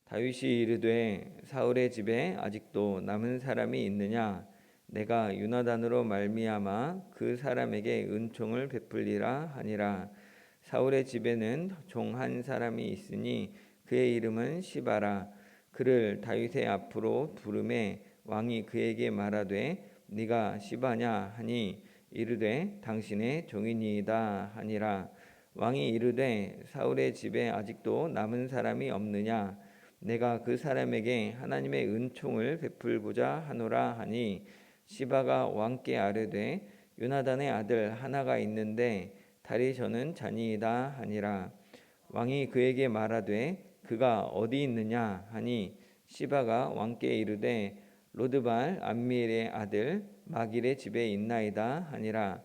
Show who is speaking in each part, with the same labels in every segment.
Speaker 1: 다윗이 이르되 사울의 집에 아직도 남은 사람이 있느냐? 내가 요나단으로 말미암아 그 사람에게 은총을 베풀리라 하니라. 사울의 집에는 종 한 사람이 있으니 그의 이름은 시바라. 그를 다윗의 앞으로 부르매 왕이 그에게 말하되 네가 시바냐 하니 이르되 당신의 종이니이다 하니라. 왕이 이르되 사울의 집에 아직도 남은 사람이 없느냐? 내가 그 사람에게 하나님의 은총을 베풀고자 하노라 하니 시바가 왕께 아뢰되 요나단의 아들 하나가 있는데 다리 저는 자니이다 하니라. 왕이 그에게 말하되 그가 어디 있느냐 하니 시바가 왕께 이르되 로드발 암미엘의 아들 마길의 집에 있나이다 하니라.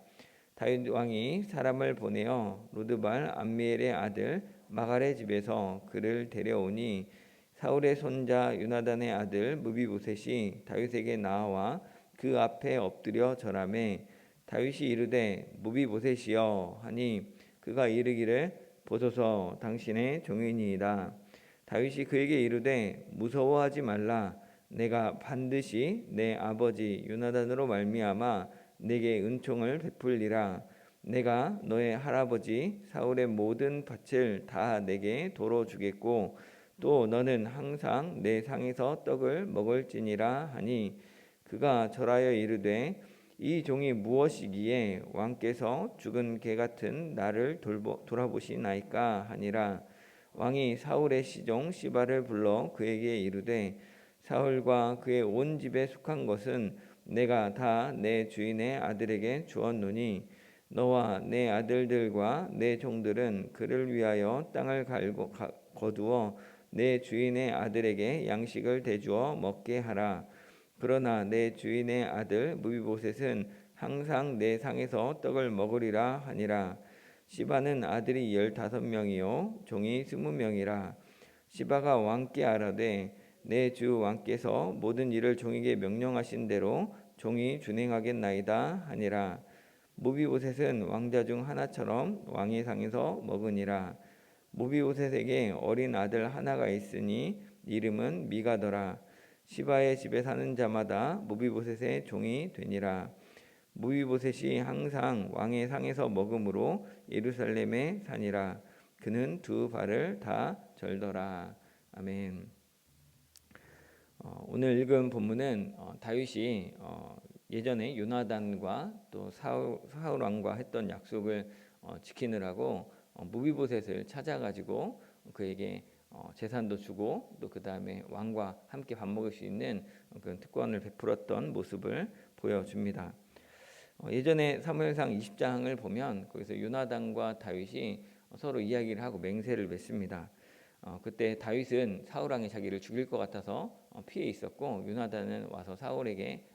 Speaker 1: 다윗 왕이 사람을 보내어 로드발 암미엘의 아들 마갈의 집에서 그를 데려오니 사울의 손자 요나단의 아들 무비보셋이 다윗에게 나와 그 앞에 엎드려 절하매 다윗이 이르되 무비보셋이여 하니 그가 이르기를 보소서 당신의 종이니이다. 다윗이 그에게 이르되 무서워하지 말라. 내가 반드시 내 아버지 요나단으로 말미암아 내게 은총을 베풀리라. 내가 너의 할아버지 사울의 모든 밭을 다 내게 도로 주겠고 또 너는 항상 내 상에서 떡을 먹을지니라 하니 그가 절하여 이르되 이 종이 무엇이기에 왕께서 죽은 개 같은 나를 돌아보시나이까 하니라. 왕이 사울의 시종 시바를 불러 그에게 이르되 사울과 그의 온 집에 속한 것은 내가 다 내 주인의 아들에게 주었노니 너와 내 아들들과 내 종들은 그를 위하여 땅을 거두어 내 주인의 아들에게 양식을 대주어 먹게 하라. 그러나 내 주인의 아들 무비보셋은 항상 내 상에서 떡을 먹으리라 하니라. 시바는 아들이 15명이요 종이 20명이라. 시바가 왕께 아뢰되 내 주 왕께서 모든 일을 종에게 명령하신 대로 종이 준행하겠나이다 하니라. 무비보셋은 왕자 중 하나처럼 왕의 상에서 먹으니라. 무비보셋에게 어린 아들 하나가 있으니 이름은 미가더라. 시바의 집에 사는 자마다 무비보셋의 종이 되니라. 무비보셋이 항상 왕의 상에서 먹음으로 예루살렘에 사니라. 그는 두 발을 다 절더라. 아멘. 오늘 읽은 본문은 다윗이 예전에 요나단과 또 사울 왕과 했던 약속을 지키느라고 무비보셋을 찾아가지고 그에게 재산도 주고 또 그 다음에 왕과 함께 밥 먹을 수 있는 그런 특권을 베풀었던 모습을 보여줍니다. 예전에 사무엘상 20장을 보면 거기서 요나단과 다윗이 서로 이야기를 하고 맹세를 맺습니다. 그때 다윗은 사울 왕이 자기를 죽일 것 같아서 피해 있었고 요나단은 와서 다윗에게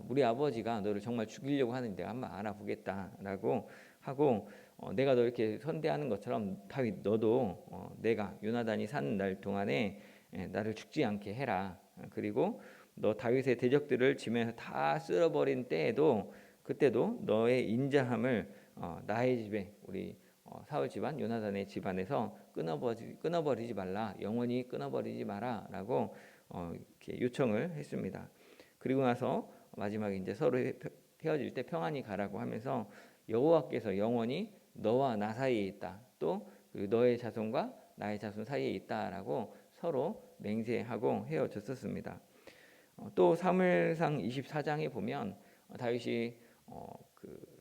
Speaker 1: 우리 아버지가 너를 정말 죽이려고 하는데 내가 한번 알아보겠다라고 하고 내가 너 이렇게 선대하는 것처럼 다윗 너도 내가 요나단이 사는 날 동안에 나를 죽지 않게 해라. 그리고 너 다윗의 대적들을 지면서 다 쓸어버린 때에도 그때도 너의 인자함을 나의 집에 우리 사울 집안 요나단의 집안에서 끊어버리지 말라. 영원히 끊어버리지 마라라고 이렇게 요청을 했습니다. 그리고 나서 마지막에 이제 서로 헤어질 때 평안히 가라고 하면서 여호와께서 영원히 너와 나 사이에 있다. 또 너의 자손과 나의 자손 사이에 있다라고 서로 맹세하고 헤어졌었습니다. 또 사무엘상 24장에 보면 다윗이 그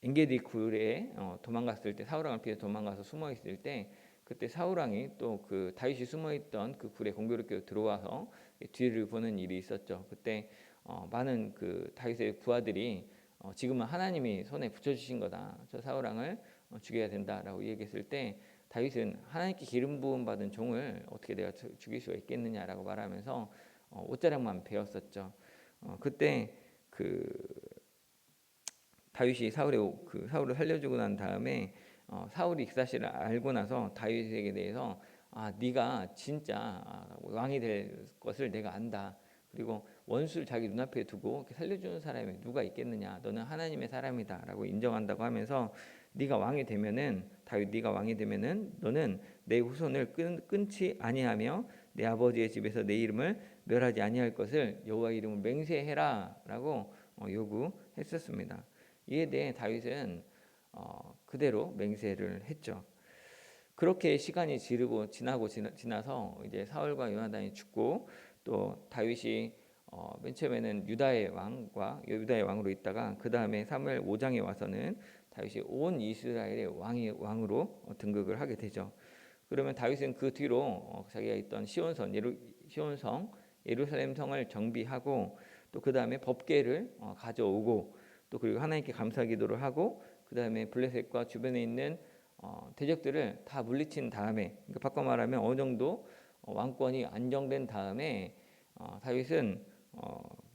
Speaker 1: 엔게디 굴에 도망갔을 때 사울 왕을 피해 도망가서 숨어 있을 때 그때 사울 왕이 또 그 다윗이 숨어 있던 그 굴에 공교롭게 들어와서 뒤를 보는 일이 있었죠. 그때 많은 그 다윗의 부하들이 지금은 하나님이 손에 붙여주신 거다. 저 사울 왕을 죽여야 된다라고 얘기했을 때 다윗은 하나님께 기름 부음 받은 종을 어떻게 내가 죽일 수가 있겠느냐라고 말하면서 옷자락만 베었었죠. 그때 그 다윗이 사울을 살려주고 난 다음에 사울이 그 사실을 알고 나서 다윗에게 대해서 네가 진짜 왕이 될 것을 내가 안다. 그리고 원수를 자기 눈앞에 두고 살려주는 사람이 누가 있겠느냐. 너는 하나님의 사람이다 라고 인정한다고 하면서 네가 왕이 되면은 다윗 네가 왕이 되면은 너는 내 후손을 끊지 아니하며 내 아버지의 집에서 내 이름을 멸하지 아니할 것을 여호와 이름을 맹세해라라고 요구했었습니다. 이에 대해 다윗은 그대로 맹세를 했죠. 그렇게 시간이 지나서 이제 사울과 요나단이 죽고 또 다윗이 맨 처음에는 유다의 왕으로 있다가 그 다음에 사무엘 5장에 와서는 다윗이 온 이스라엘의 왕으로 등극을 하게 되죠. 그러면 다윗은 그 뒤로 자기가 있던 시온성 예루살렘 성을 정비하고 또 그 다음에 법궤를 가져오고 또 그리고 하나님께 감사기도를 하고 그 다음에 블레셋과 주변에 있는 대적들을 다 물리친 다음에, 그러니까 바꿔 말하면 어느 정도 왕권이 안정된 다음에 다윗은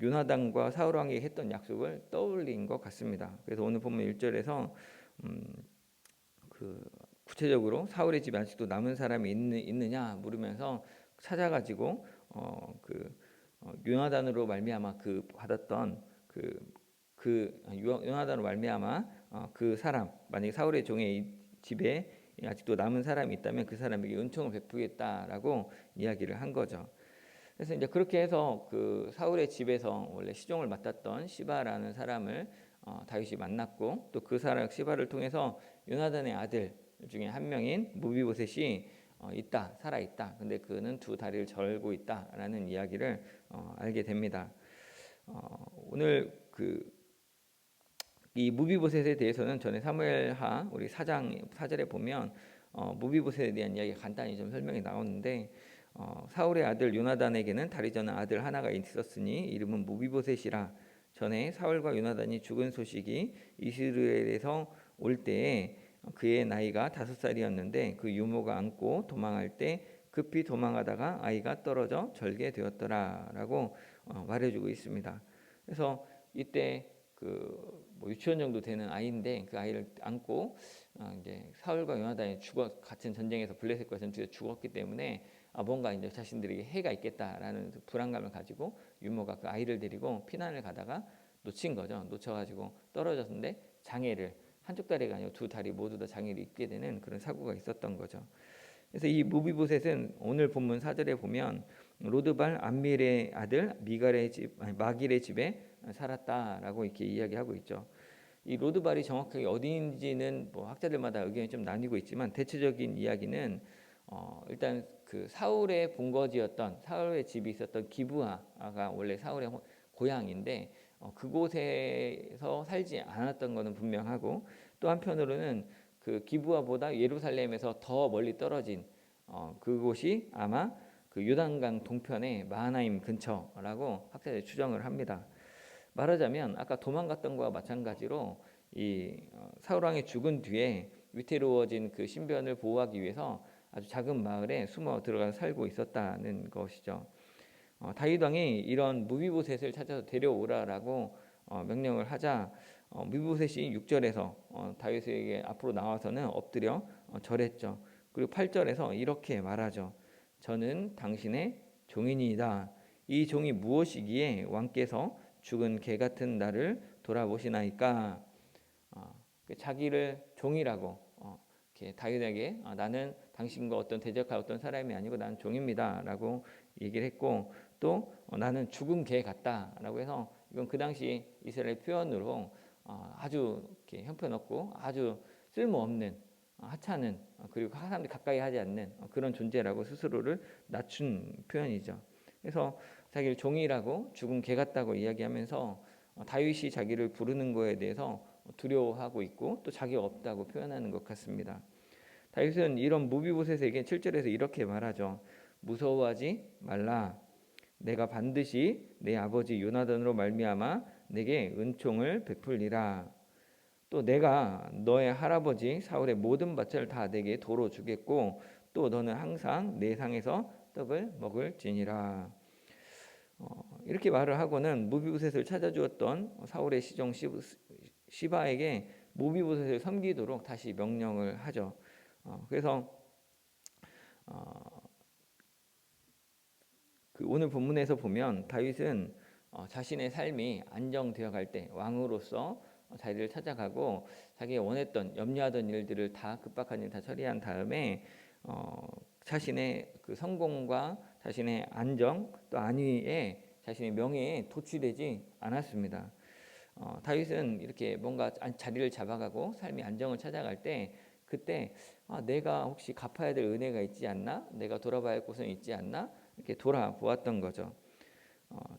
Speaker 1: 요나단과 사울 왕에게 했던 약속을 떠올린 것 같습니다. 그래서 오늘 보면 1절에서 그 구체적으로 사울의 집에 아직도 남은 사람이 있느냐 물으면서 찾아가지고 요나단으로 말미암아 받았던 요나단으로 말미암아 그 사람, 만약에 사울의 종의 집에 아직도 남은 사람이 있다면 그 사람에게 은총을 베푸겠다라고 이야기를 한 거죠. 그래서 이제 그렇게 해서 그 사울의 집에서 원래 시종을 맡았던 시바라는 사람을 다윗이 만났고 또 그 사람 시바를 통해서 요나단의 아들 중에 한 명인 무비보셋이 살아 있다. 근데 그는 두 다리를 절고 있다라는 이야기를 알게 됩니다. 오늘 이 무비보셋에 대해서는 전에 사무엘하 우리 4장 4절에 보면 무비보셋에 대한 이야기가 간단히 좀 설명이 나오는데 사울의 아들 요나단에게는 다리 저는 아들 하나가 있었으니 이름은 무비보셋이라. 전에 사울과 요나단이 죽은 소식이 이스라엘에서 올 때에 그의 나이가 5살이었는데 그 유모가 안고 도망할 때 급히 도망하다가 아이가 떨어져 절게 되었더라라고 말해주고 있습니다. 그래서 이때 뭐 유치원 정도 되는 아이인데 그 아이를 안고 이제 사울과 요나단이 같은 전쟁에서 블레셋과 전투에서 죽었기 때문에 뭔가 이제 자신들에게 해가 있겠다라는 불안감을 가지고 유모가 그 아이를 데리고 피난을 가다가 놓친 거죠. 놓쳐가지고 떨어졌는데 장애를 한쪽 다리가 아니고 두 다리 모두 다 장애를 입게 되는 그런 사고가 있었던 거죠. 그래서 이 무비보셋은 오늘 본문 4절에 보면 로드발 암밀의 아들 마길의 집에 살았다라고 이렇게 이야기하고 있죠. 이 로드발이 정확하게 어디인지는 뭐 학자들마다 의견이 좀 나뉘고 있지만 대체적인 이야기는 일단 그 사울의 본거지였던 사울의 집이 있었던 기브아가 원래 사울의 고향인데 그곳에서 살지 않았던 것은 분명하고 또 한편으로는 그 기브아보다 예루살렘에서 더 멀리 떨어진 그곳이 아마 그 요단강 동편의 마하나임 근처라고 학자들이 추정을 합니다. 말하자면 아까 도망갔던 것과 마찬가지로 이 사울 왕이 죽은 뒤에 위태로워진 그 신변을 보호하기 위해서 아주 작은 마을에 숨어 들어가서 살고 있었다는 것이죠. 다윗 왕이 이런 무비보셋을 찾아서 데려오라라고 명령을 하자 무비보셋이 6절에서 다윗에게 앞으로 나와서는 엎드려 절했죠. 그리고 8절에서 이렇게 말하죠. 저는 당신의 종이니이다. 이 종이 무엇이기에 왕께서 죽은 개 같은 나를 돌아보시나이까. 자기를 종이라고 이렇게 다윗에게 나는 당신과 어떤 대적할 어떤 사람이 아니고 나는 종입니다라고 얘기를 했고 또 나는 죽은 개 같다라고 해서 이건 그 당시 이스라엘 표현으로 아주 이렇게 형편없고 아주 쓸모없는 하찮은 그리고 사람들이 가까이 하지 않는 그런 존재라고 스스로를 낮춘 표현이죠. 그래서 자기를 종이라고 죽은 개 같다고 이야기하면서 다윗이 자기를 부르는 거에 대해서 두려워하고 있고 또 자기가 없다고 표현하는 것 같습니다. 다윗은 이런 무비보셋에게 7절에서 이렇게 말하죠. 무서워하지 말라. 내가 반드시 내 아버지 요나단으로 말미암아 내게 은총을 베풀리라. 또 내가 너의 할아버지 사울의 모든 밭을 다 내게 도로 주겠고 또 너는 항상 내 상에서 떡을 먹을지니라. 이렇게 말을 하고는 무비보셋을 찾아주었던 사울의 시종 시바에게 무비보셋을 섬기도록 다시 명령을 하죠. 그래서 그 오늘 본문에서 보면 다윗은 자신의 삶이 안정되어 갈 때 왕으로서 자리를 찾아가고 자기가 원했던 염려하던 일들을 다 급박한 일 다 처리한 다음에 자신의 그 성공과 자신의 안정 또 안위에 자신의 명예에 도취되지 않았습니다. 다윗은 이렇게 뭔가 자리를 잡아가고 삶의 안정을 찾아갈 때 그때 내가 혹시 갚아야 될 은혜가 있지 않나? 내가 돌아봐야 할 곳은 있지 않나? 이렇게 돌아보았던 거죠.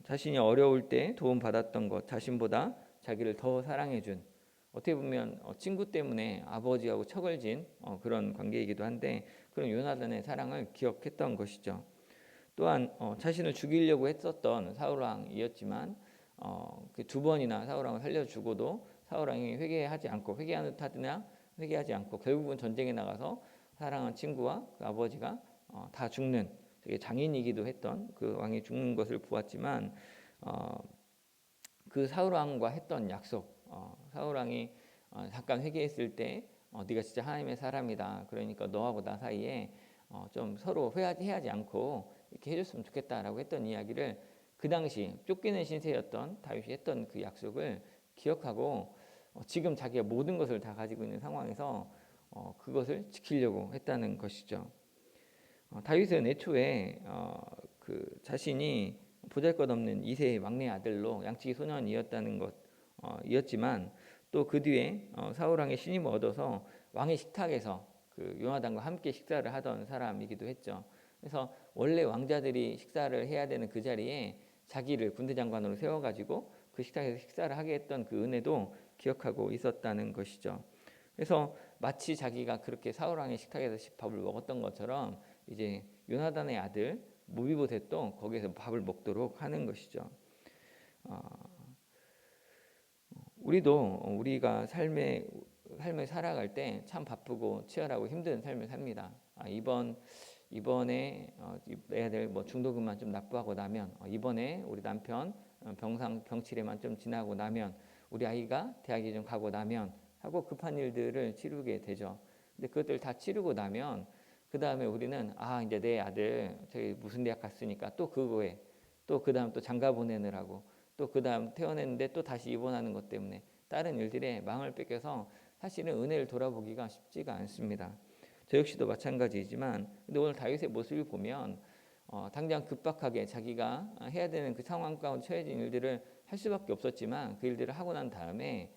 Speaker 1: 자신이 어려울 때 도움받았던 것, 자신보다 자기를 더 사랑해준 어떻게 보면 친구 때문에 아버지하고 척을 진 그런 관계이기도 한데 그런 요나단의 사랑을 기억했던 것이죠. 또한 자신을 죽이려고 했었던 사울 왕이었지만 그 두 번이나 사울 왕을 살려주고도 사울 왕이 회개하지 않고 회개하는 듯하느냐 회개하지 않고 결국은 전쟁에 나가서 사랑한 친구와 그 아버지가 다 죽는 되게 장인이기도 했던 그 왕이 죽는 것을 보았지만 그 사울 왕과 했던 약속 사울 왕이 잠깐 회개했을 때 네가 진짜 하나님의 사람이다. 그러니까 너하고 나 사이에 좀 서로 회하지 않고 이렇게 해줬으면 좋겠다라고 했던 이야기를 그 당시 쫓기는 신세였던 다윗이 했던 그 약속을 기억하고 지금 자기가 모든 것을 다 가지고 있는 상황에서 그것을 지키려고 했다는 것이죠. 다윗은 애초에 그 자신이 보잘것없는 2세의 막내 아들로 양치기 소년이었다는 것이었지만 또 그 뒤에 사울 왕의 신임을 얻어서 왕의 식탁에서 그 요나단과 함께 식사를 하던 사람이기도 했죠. 그래서 원래 왕자들이 식사를 해야 되는 그 자리에 자기를 군대 장관으로 세워가지고 그 식탁에서 식사를 하게 했던 그 은혜도 기억하고 있었다는 것이죠. 그래서 마치 자기가 그렇게 사울 왕의 식탁에서 밥을 먹었던 것처럼 이제 요나단의 아들 모비보셋도 거기에서 밥을 먹도록 하는 것이죠. 우리가 삶을 살아갈 때 참 바쁘고 치열하고 힘든 삶을 삽니다. 이번에 애들 뭐 중도금만 좀 납부하고 나면 이번에 우리 남편 병치레만 좀 지나고 나면 우리 아이가 대학에 좀 가고 나면 하고 급한 일들을 치르게 되죠. 근데 그것들 다 치르고 나면 그 다음에 우리는 이제 내 아들 저기 무슨 대학 갔으니까 또 그거에 또 그 다음 또 장가 보내느라고 또 그 다음 태어났는데 또 다시 입원하는 것 때문에 다른 일들에 마음을 뺏겨서 사실은 은혜를 돌아보기가 쉽지가 않습니다. 저 역시도 마찬가지이지만 근데 오늘 다윗의 모습을 보면 당장 급박하게 자기가 해야 되는 그 상황 가운데 처해진 일들을 할 수밖에 없었지만 그 일들을 하고 난 다음에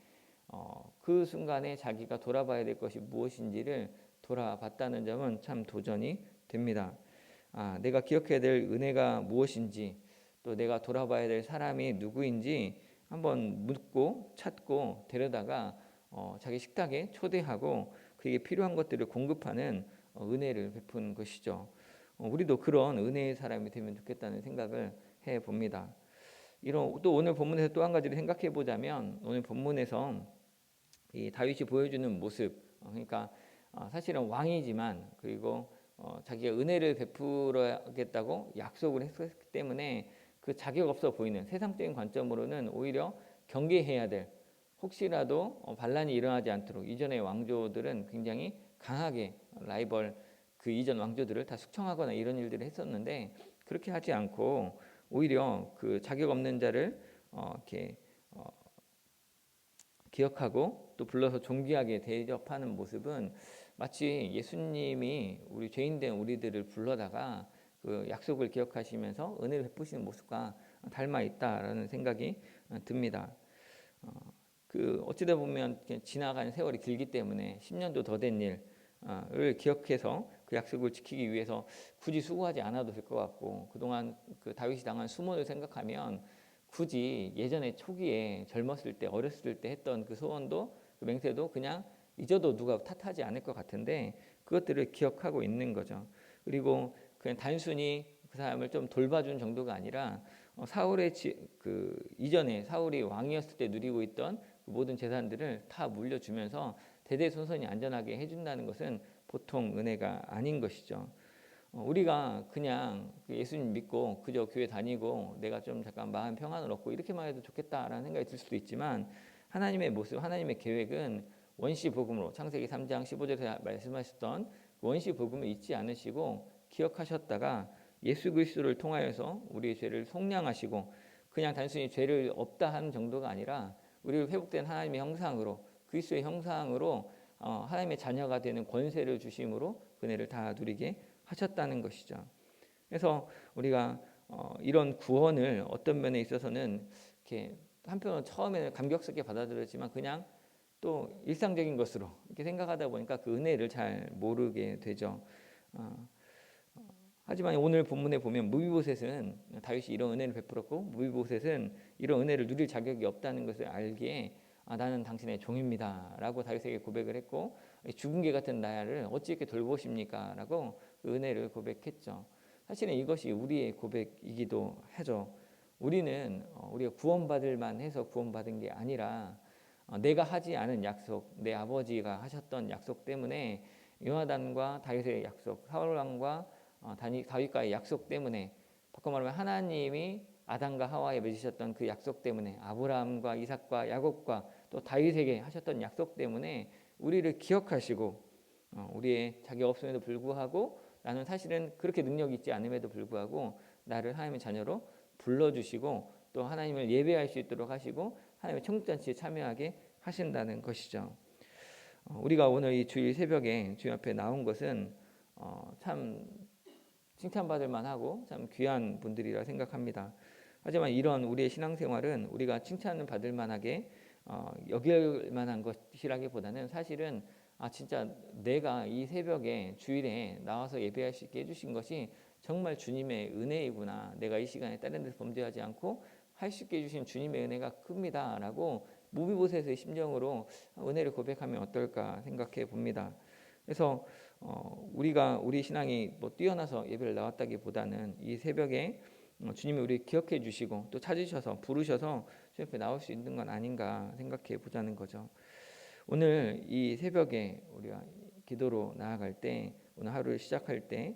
Speaker 1: 그 순간에 자기가 돌아봐야 될 것이 무엇인지를 돌아봤다는 점은 참 도전이 됩니다. 내가 기억해야 될 은혜가 무엇인지 또 내가 돌아봐야 될 사람이 누구인지 한번 묻고 찾고 데려다가 자기 식탁에 초대하고 그에게 필요한 것들을 공급하는 은혜를 베푼 것이죠. 우리도 그런 은혜의 사람이 되면 좋겠다는 생각을 해봅니다. 또 오늘 본문에서 또 한 가지를 생각해 보자면 오늘 본문에서 이 다윗이 보여주는 모습 그러니까 사실은 왕이지만 그리고 자기가 은혜를 베풀어야겠다고 약속을 했기 때문에 그 자격 없어 보이는 세상적인 관점으로는 오히려 경계해야 될 혹시라도 반란이 일어나지 않도록 이전의 왕조들은 굉장히 강하게 라이벌 그 이전 왕조들을 다 숙청하거나 이런 일들을 했었는데 그렇게 하지 않고 오히려 그 자격 없는 자를 이렇게 기억하고 또 불러서 존귀하게 대접하는 모습은 마치 예수님이 우리 죄인된 우리들을 불러다가 그 약속을 기억하시면서 은혜를 베푸시는 모습과 닮아 있다라는 생각이 듭니다. 그 어찌다 보면 지나간 세월이 길기 때문에 10년도 더 된 일을 기억해서 그 약속을 지키기 위해서 굳이 수고하지 않아도 될 것 같고 그동안 그 다윗이 당한 수모를 생각하면 굳이 예전에 초기에 젊었을 때 어렸을 때 했던 그 소원도 그 맹세도 그냥 잊어도 누가 탓하지 않을 것 같은데 그것들을 기억하고 있는 거죠. 그리고 그냥 단순히 그 사람을 좀 돌봐준 정도가 아니라 사울의 그 이전에 사울이 왕이었을 때 누리고 있던 그 모든 재산들을 다 물려주면서 대대손손이 안전하게 해준다는 것은 보통 은혜가 아닌 것이죠. 우리가 그냥 예수님 믿고 그저 교회 다니고 내가 좀 잠깐 마음 평안을 얻고 이렇게만 해도 좋겠다라는 생각이 들 수도 있지만 하나님의 모습, 하나님의 계획은 원시 복음으로 창세기 3장 15절에 말씀하셨던 원시 복음을 잊지 않으시고 기억하셨다가 예수 그리스도를 통하여서 우리의 죄를 속량하시고 그냥 단순히 죄를 없다 하는 정도가 아니라 우리를 회복된 하나님의 형상으로 그리스도의 형상으로 하나님의 자녀가 되는 권세를 주심으로 그 은혜를 다 누리게 하셨다는 것이죠. 그래서 우리가 이런 구원을 어떤 면에 있어서는 이렇게 한편으로 처음에는 감격스럽게 받아들였지만 그냥 또 일상적인 것으로 이렇게 생각하다 보니까 그 은혜를 잘 모르게 되죠. 하지만 오늘 본문에 보면 무비보셋은 다윗이 이런 은혜를 베풀었고 무비보셋은 이런 은혜를 누릴 자격이 없다는 것을 알기에 나는 당신의 종입니다 라고 다윗에게 고백을 했고 죽은 개 같은 나를 어찌 이렇게 돌보십니까 라고 그 은혜를 고백했죠. 사실은 이것이 우리의 고백이기도 하죠. 우리는 우리가 구원받을 만해서 구원받은 게 아니라 내가 하지 않은 약속, 내 아버지가 하셨던 약속 때문에 요나단과 다윗의 약속, 사울 왕과 다윗과의 약속 때문에, 바꿔 말하면 하나님이 아담과 하와에 맺으셨던 그 약속 때문에, 아브라함과 이삭과 야곱과 또 다윗에게 하셨던 약속 때문에 우리를 기억하시고 우리의 자격 없음에도 불구하고 나는 사실은 그렇게 능력이 있지 않음에도 불구하고 나를 하나님의 자녀로 불러주시고 또 하나님을 예배할 수 있도록 하시고 하나님의 천국잔치에 참여하게 하신다는 것이죠. 우리가 오늘 이 주일 새벽에 주님 앞에 나온 것은 참 칭찬받을 만하고 참 귀한 분들이라 생각합니다. 하지만 이런 우리의 신앙생활은 우리가 칭찬을 받을 만하게 여길 만한 것이라기보다는 사실은 진짜 내가 이 새벽에 주일에 나와서 예배할 수 있게 해주신 것이 정말 주님의 은혜이구나. 내가 이 시간에 다른 데서 범죄하지 않고 할 수 있게 해주신 주님의 은혜가 큽니다 라고 무비보셋의 심정으로 은혜를 고백하면 어떨까 생각해 봅니다. 그래서 우리가 우리 신앙이 뭐 뛰어나서 예배를 나왔다기보다는 이 새벽에 주님이 우리 기억해 주시고 또 찾으셔서 부르셔서 주님 앞에 나올 수 있는 건 아닌가 생각해 보자는 거죠. 오늘 이 새벽에 우리가 기도로 나아갈 때, 오늘 하루를 시작할 때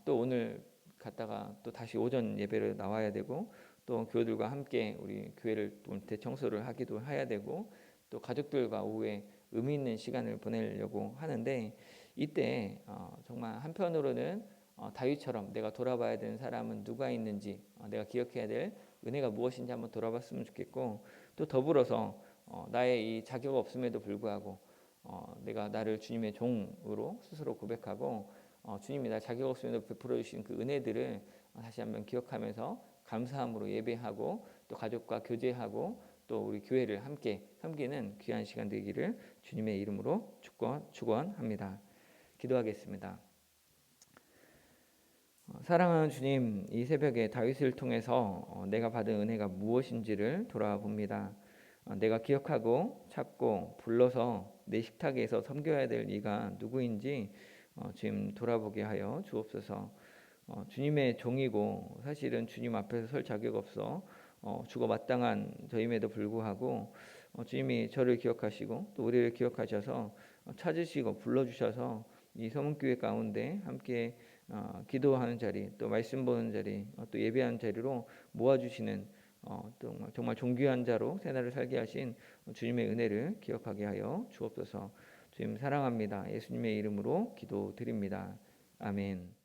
Speaker 1: 또 오늘 갔다가 또 다시 오전 예배를 나와야 되고 또 교우들과 함께 우리 교회를 또 대청소를 하기도 해야 되고 또 가족들과 오후에 의미 있는 시간을 보내려고 하는데 이때 정말 한편으로는 다윗처럼 내가 돌아봐야 되는 사람은 누가 있는지 내가 기억해야 될 은혜가 무엇인지 한번 돌아봤으면 좋겠고 또 더불어서 나의 이 자격 없음에도 불구하고 내가 나를 주님의 종으로 스스로 고백하고 주님이 나 자격 없음에도 베풀어 주신 그 은혜들을 다시 한번 기억하면서 감사함으로 예배하고 또 가족과 교제하고 또 우리 교회를 함께 섬기는 귀한 시간 되기를 주님의 이름으로 축원합니다. 기도하겠습니다. 사랑하는 주님, 이 새벽에 다윗을 통해서 내가 받은 은혜가 무엇인지를 돌아봅니다. 내가 기억하고 찾고 불러서 내 식탁에서 섬겨야 될 이가 누구인지 지금 돌아보게 하여 주옵소서. 주님의 종이고 사실은 주님 앞에서 설 자격 없어 죽어 마땅한 저임에도 불구하고 주님이 저를 기억하시고 또 우리를 기억하셔서 찾으시고 불러주셔서 이 서문교회 가운데 함께 기도하는 자리, 또 말씀 보는 자리, 또 예배하는 자리로 모아주시는 정말 존귀한 자로 새날을 살게 하신 주님의 은혜를 기억하게 하여 주옵소서. 주님 사랑합니다. 예수님의 이름으로 기도드립니다. 아멘.